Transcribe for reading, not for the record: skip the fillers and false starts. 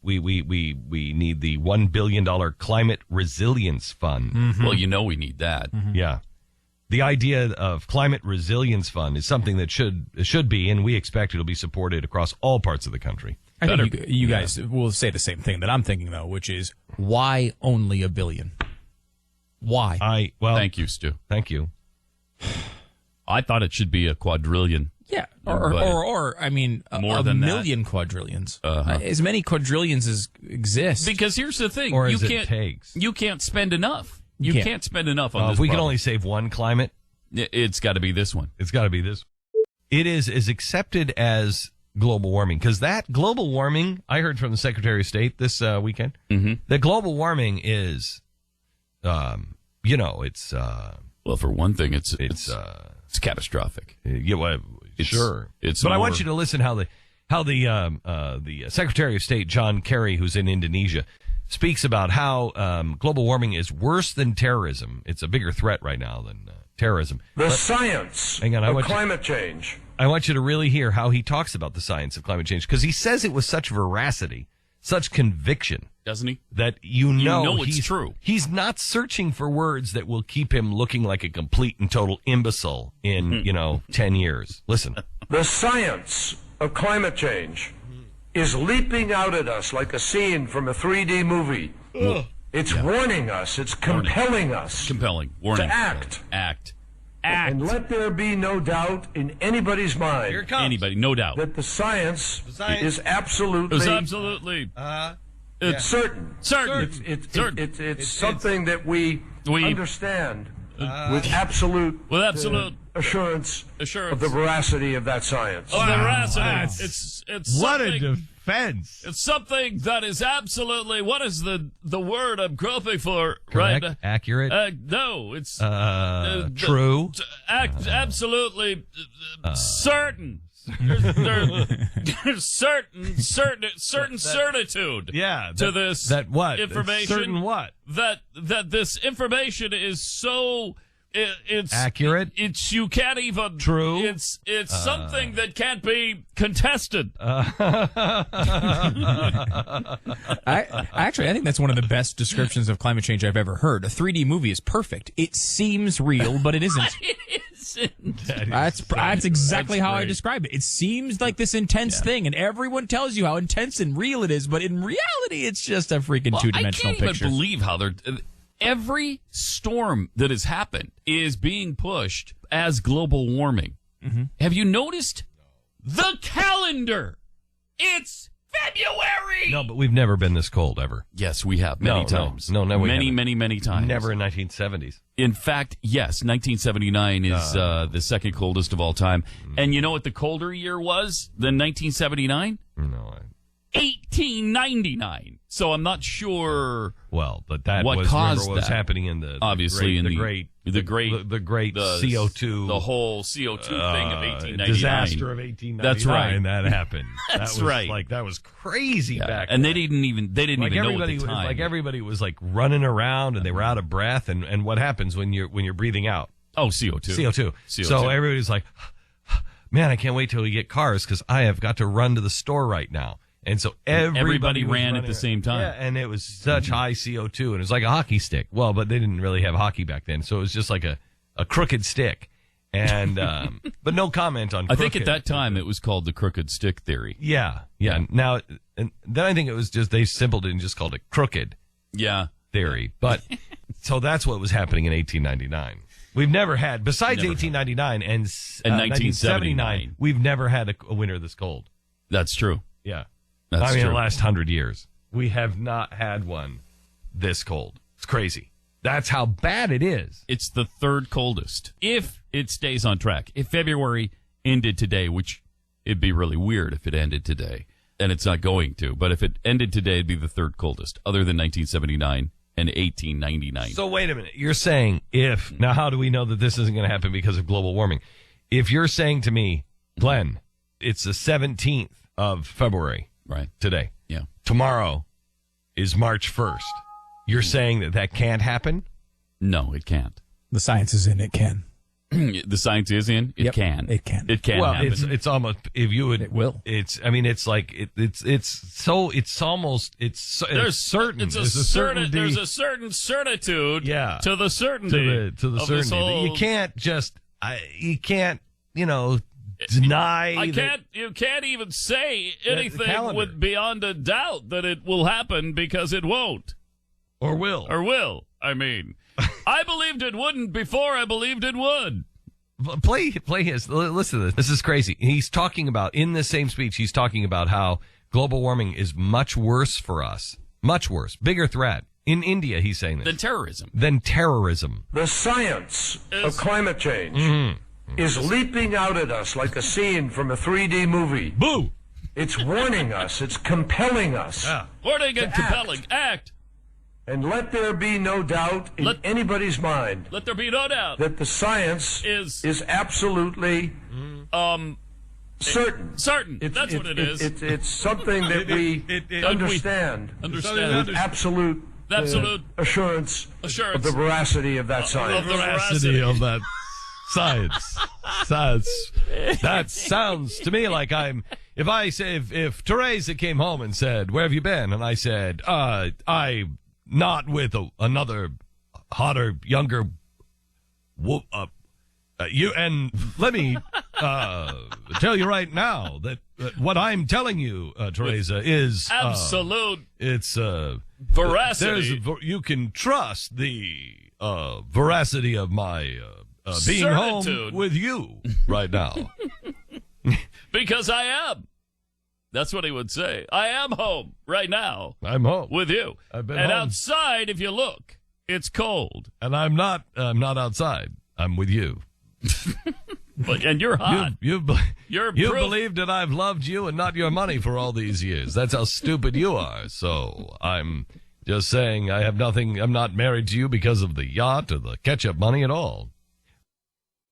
we need the $1 billion climate resilience fund. Mm-hmm. Well, we need that. Mm-hmm. Yeah. The idea of climate resilience fund is something that should be, and we expect it'll be supported across all parts of the country. I think you guys will say the same thing that I'm thinking, though, which is, why only $1 billion? Why? Thank you, Stu. Thank you. I thought it should be a quadrillion. Yeah, or I mean, more a than million quadrillions. Uh-huh. As many quadrillions as exist. Because here's the thing. Or as it takes. You can't spend enough. You can't spend enough on this If we problem. can only save one climate, it's got to be this one. It's got to be this. It is as accepted as global warming, because that global warming, I heard from the Secretary of State this weekend, that global warming is, it's... well, for one thing, it's catastrophic. Sure. But I want you to listen how the Secretary of State, John Kerry, who's in Indonesia, speaks about how global warming is worse than terrorism. It's a bigger threat right now than terrorism. Science of climate change. I want you to really hear how he talks about the science of climate change, because he says it with such veracity, such conviction. Doesn't he? That you know it's true. He's not searching for words that will keep him looking like a complete and total imbecile in, 10 years. Listen. The science of climate change is leaping out at us like a scene from a 3D movie. It's warning us. It's compelling us. Warning. To act. Act. And let there be no doubt in anybody's mind. Here it comes. Anybody, no doubt. That the science is absolutely... It's certain. It's something that we understand with absolute assurance of the veracity of that science. Veracity. It's what something, a defense. It's something that is absolutely, what is the word I'm groping for? Correct? Right? Accurate? No, it's... true? Absolutely certain. There's certain certitude to this information. Certain what? That this information is so it's accurate. It's you can't even true. It's something that can't be contested. I think that's one of the best descriptions of climate change I've ever heard. A 3D movie is perfect. It seems real, but it isn't. It isn't. That's exactly how I describe it. It seems like this intense thing, and everyone tells you how intense and real it is, but in reality, it's just a freaking two-dimensional picture. I can't even believe how they're... Every storm that has happened is being pushed as global warming. Mm-hmm. Have you noticed the calendar? It's February. No, but we've never been this cold ever. Yes, we have many times. No, many times. Never in 1970s. In fact, yes, 1979 is the second coldest of all time. And you know what the colder year was than 1979? No, 1899. So I'm not sure. Well, but that what was caused what was that. happening in the obviously the great CO2, the whole CO2 thing of 1899, disaster of 1899. That's right, and that happened. That's that was right. Like that was crazy back. And then. they didn't even know at the time. Like everybody was like running around and they were out of breath. And what happens when you're breathing out? Oh, CO2. So everybody's like, man, I can't wait till we get cars because I have got to run to the store right now. And so everybody ran at the same time. Yeah, and it was such high CO2, and it was like a hockey stick. Well, but they didn't really have hockey back then, so it was just like a crooked stick. And but no comment on crooked. I think at that time it was called the crooked stick theory. Yeah. Now, and then I think it was just, they simpled it and just called it crooked theory. But so that's what was happening in 1899. We've never had, besides 1899 and 1979, we've never had a winter this cold. That's true. Yeah. That's true. The last 100 years, we have not had one this cold. It's crazy. That's how bad it is. It's the third coldest. If it stays on track. If February ended today, which it'd be really weird if it ended today, and it's not going to, but if it ended today, it'd be the third coldest, other than 1979 and 1899. So wait a minute. You're saying now how do we know that this isn't going to happen because of global warming? If you're saying to me, Glenn, it's the 17th of February. Right. Today. Yeah. Tomorrow is March 1st. You're saying that can't happen? No, it can't. The science is in it can. the science is in, it can. It can. It can. Well, happen. it's almost, if you would, it will. It's, I mean, it's like it's almost certain. It's There's a certainty. There's a certain certitude. Yeah. To the certainty. To the certainty. You can't just. You can't. Deny. You can't even say anything with beyond a doubt that it will happen because it won't. Or will. I mean, I believed it wouldn't before I believed it would. Play his. Listen to this. This is crazy. He's talking about, in this same speech, he's talking about how global warming is much worse for us. Much worse. Bigger threat. In India, he's saying this. Than terrorism. The science of climate change is leaping out at us like a scene from a 3D movie. Boo! It's warning us. It's compelling us. Yeah. Warning and compelling. Act. And let there be no doubt in anybody's mind. Let there be no doubt that the science is absolutely certain. Certain. That's what it is. It's something that we understand. Understand. With absolute assurance of the veracity of that science. The veracity of that science. That sounds to me like if Teresa came home and said, "Where have you been?" and I said, "I not with another hotter, younger you." And let me tell you right now that what I'm telling you, Teresa, is absolute. It's veracity. You can trust the veracity of my being certitude. Home with you right now. Because I am. That's what he would say. I am home right now. I'm home with you. I've been and home. Outside, if you look, it's cold. And I'm not outside. I'm with you. And you're hot. You believe that I've loved you and not your money for all these years. That's how stupid you are. So I'm just saying I have nothing. I'm not married to you because of the yacht or the ketchup money at all.